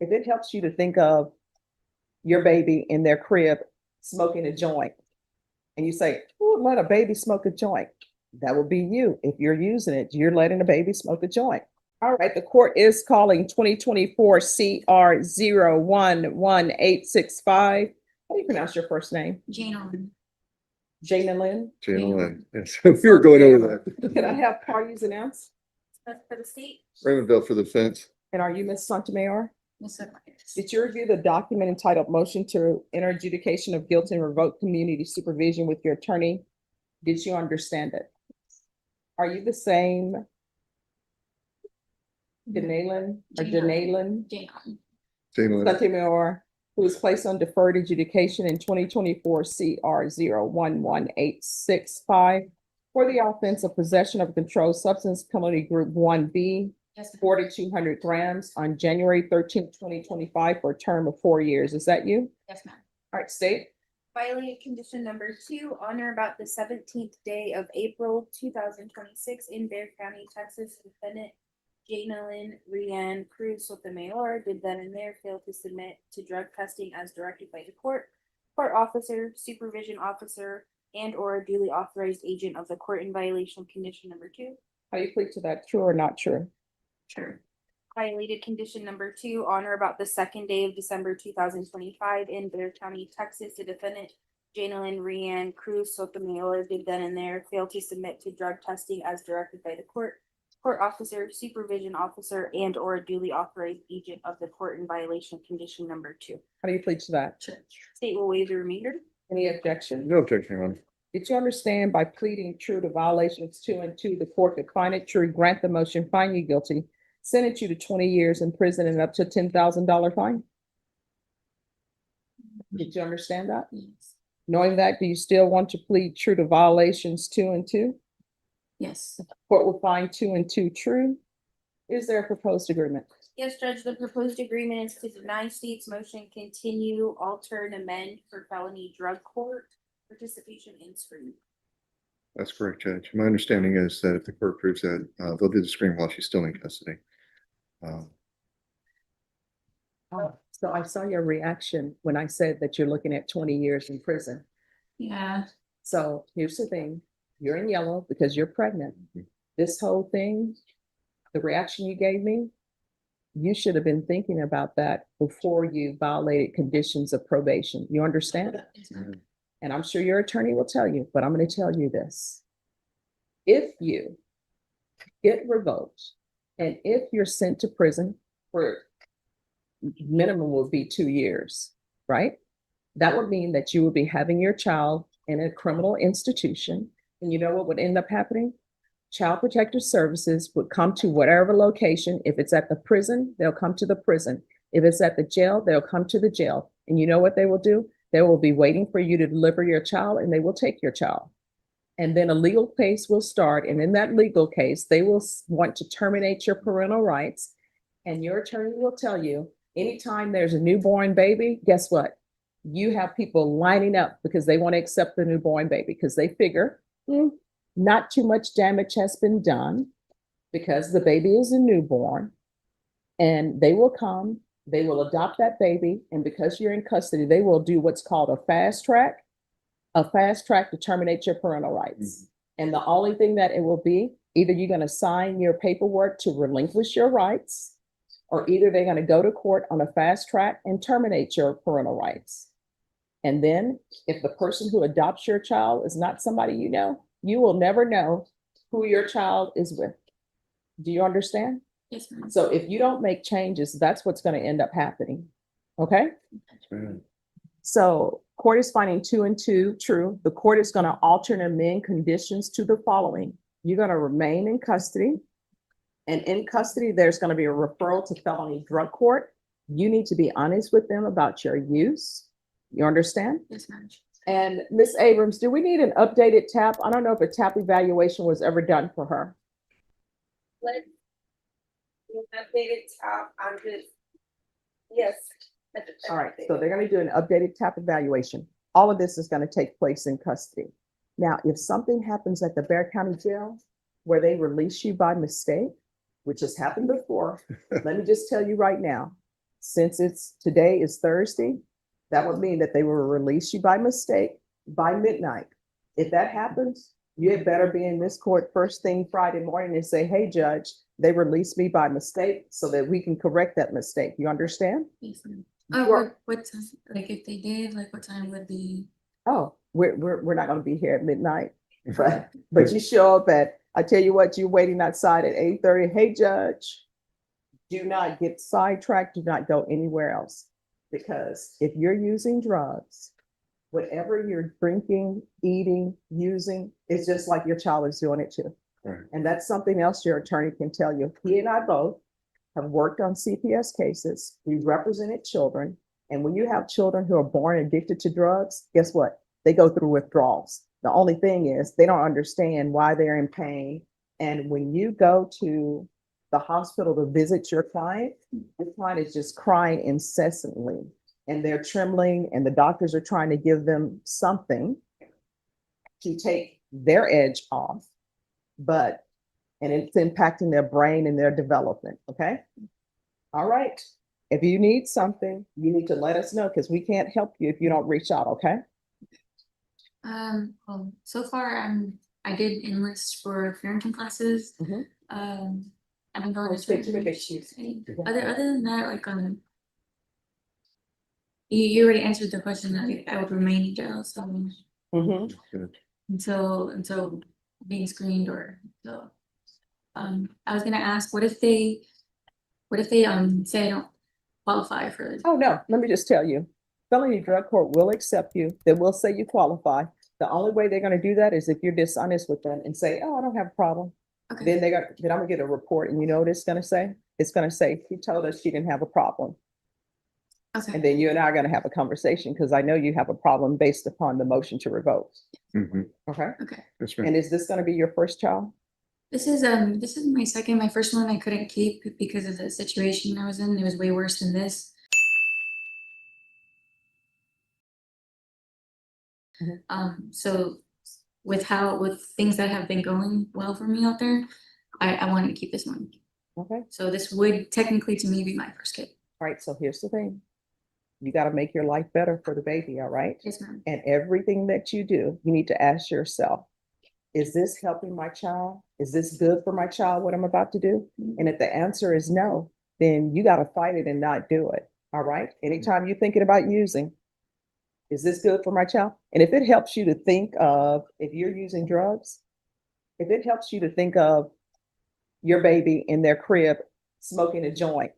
if it helps you to think of your baby in their crib smoking a joint, and you say, "Oh, let a baby smoke a joint," that will be you. If you're using it, you're letting a baby smoke a joint. All right, the court is calling 2024 CR 011865. How do you pronounce your first name? Jana. Jana Lynn. Jana Lynn. Yes, we were going over that. Can I have parties announced? For the state. Raymond Bell for the defense. And are you Ms. Sotomayor? Yes, sir. Did you review the document entitled Motion to Enter Adjudication of Guilt and Revoke Community Supervision with your attorney? Did you understand it? Are you the same Janalen or Janalen Jana. Jana Lynn. Sotomayor, who was placed on deferred adjudication in 2024 CR 011865 for the offense of possession of a controlled substance, penalty group 1B, Yes, ma'am. 4,200 grams on January 13th, 2025 for a term of 4 years. Is that you? Yes, ma'am. All right, state. Violated condition number 2, on or about the 17th day of April 2026 in Bexar County, Texas, defendant Jana Lynn Rianne Cruz Sotomayor did then and there fail to submit to drug testing as directed by the court officer, supervision officer, and or a duly authorized agent of the court in violation of condition number 2. How do you plead to that? True or not true? Sure. Violated condition number 2, on or about the 2nd day of December 2025 in Bexar County, Texas, the defendant Jana Lynn Rianne Cruz Sotomayor did then and there fail to submit to drug testing as directed by the court officer, supervision officer, and or a duly authorized agent of the court in violation of condition number 2. How do you plead to that? Sure. State will waive the remainder. Any objection? No objection, Your Honor. Did you understand by pleading true to violations 2 and 2, the court could find it true, grant the motion, find you guilty, sentence you to 20 years in prison and up to $10,000 fine? Did you understand that? Yes. Knowing that, do you still want to plead true to violations 2 and 2? Yes. Court will find 2 and 2 true. Is there a proposed agreement? Yes, Judge, the proposed agreement is to deny state's motion, continue, alter, and amend for felony drug court participation in screening. That's correct, Judge. My understanding is that if the court approves that, they'll do the screening while she's still in custody. So I saw your reaction when I said that you're looking at 20 years in prison. Yeah. So here's the thing, you're in yellow because you're pregnant. This whole thing, the reaction you gave me, you should have been thinking about that before you violated conditions of probation. You understand? Yes, ma'am. And I'm sure your attorney will tell you, but I'm going to tell you this. If you get revoked and if you're sent to prison for minimum will be 2 years, right? That would mean that you would be having your child in a criminal institution. And you know what would end up happening? Child Protective Services would come to whatever location. If it's at the prison, they'll come to the prison. If it's at the jail, they'll come to the jail. And you know what they will do? They will be waiting for you to deliver your child and they will take your child. And then a legal case will start. And in that legal case, they will want to terminate your parental rights. And your attorney will tell you, anytime there's a newborn baby, guess what? You have people lining up because they want to accept the newborn baby because they figure not too much damage has been done because the baby is a newborn. And they will come, they will adopt that baby. And because you're in custody, they will do what's called a fast track to terminate your parental rights. And the only thing that it will be, either you're going to sign your paperwork to relinquish your rights, or either they're going to go to court on a fast track and terminate your parental rights. And then if the person who adopts your child is not somebody you know, you will never know who your child is with. Do you understand? Yes, ma'am. So if you don't make changes, that's what's going to end up happening. Okay? So court is finding 2 and 2 true. The court is going to alter and amend conditions to the following. You're going to remain in custody. And in custody, there's going to be a referral to felony drug court. You need to be honest with them about your use. You understand? Yes, ma'am. And Ms. Abrams, do we need an updated TAP? I don't know if a TAP evaluation was ever done for her. Let's updated top. I'm just, yes. All right, so they're going to do an updated TAP evaluation. All of this is going to take place in custody. Now, if something happens at the Bexar County Jail where they release you by mistake, which has happened before, let me just tell you right now, since today is Thursday, that would mean that they will release you by mistake by midnight. If that happens, you had better be in this court first thing Friday morning and say, hey, judge, they released me by mistake so that we can correct that mistake. You understand? Yes, ma'am. You are- What time, like if they did, like what time would be? Oh, we're not gonna be here at midnight, but you show up I tell you what, you're waiting outside at 8:30. Hey, judge, do not get sidetracked. Do not go anywhere else. Because if you're using drugs, whatever you're drinking, eating, using, it's just like your child is doing it too. Right. And that's something else your attorney can tell you. He and I both have worked on CPS cases. We represented children. And when you have children who are born addicted to drugs, guess what? They go through withdrawals. The only thing is they don't understand why they're in pain. And when you go to the hospital to visit your client is just crying incessantly and they're trembling and the doctors are trying to give them something to take their edge off, and it's impacting their brain and their development. Okay. All right. If you need something, you need to let us know because we can't help you if you don't reach out. Okay. Well, so far I did enlist for parenting classes. Mhm. I've been going Oh, to speak to me, training. Other than that, like you already answered the question that I would remain in jail, so Mhm. Good. until being screened or so. I was gonna ask, what if they say I don't qualify for? Oh, no, let me just tell you, felony drug court will accept you. They will say you qualify. The only way they're gonna do that is if you're dishonest with them and say, oh, I don't have a problem. Okay, Then then I'm gonna get a report and you know what it's gonna say? It's gonna say, she told us she didn't have a problem. okay, And then you and I are gonna have a conversation because I know you have a problem based upon the motion to revoke. Mhm. Okay? okay. Yes, And ma'am. is this gonna be your first child? This is my second. My first one I couldn't keep because of the situation I was in. It was way worse than this. Mhm. So with things that have been going well for me out there, I wanted to keep this one. Okay, So this would technically to me be my first kid. all right, so here's the thing. You gotta make your life better for the baby, all right? Yes, ma'am. And everything that you do, you need to ask yourself, is this helping my child? Is this good for my child, what I'm about to do? And if the answer is no, then you gotta fight it and not do it, all right? Anytime you're thinking about using, is this good for my child? And if it helps you to think of, if you're using drugs, if it helps you to think of your baby in their crib smoking a joint,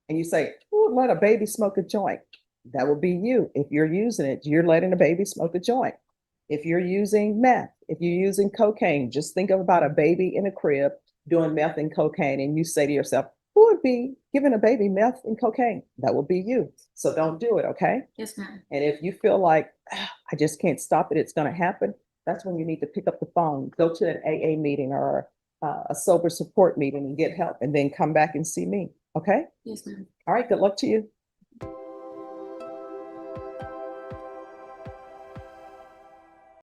and you say, oh, let a baby smoke a joint, that would be you. If you're using it, you're letting a baby smoke a joint. If you're using meth, if you're using cocaine, just think about a baby in a crib doing meth and cocaine, and you say to yourself, who would be giving a baby meth and cocaine? That would be you. So don't do it, okay? Yes, ma'am. And if you feel like, I just can't stop it, it's going to happen, that's when you need to pick up the phone, go to an AA meeting or a sober support meeting and get help, and then come back and see me, okay? Yes, ma'am. All right, good luck to you.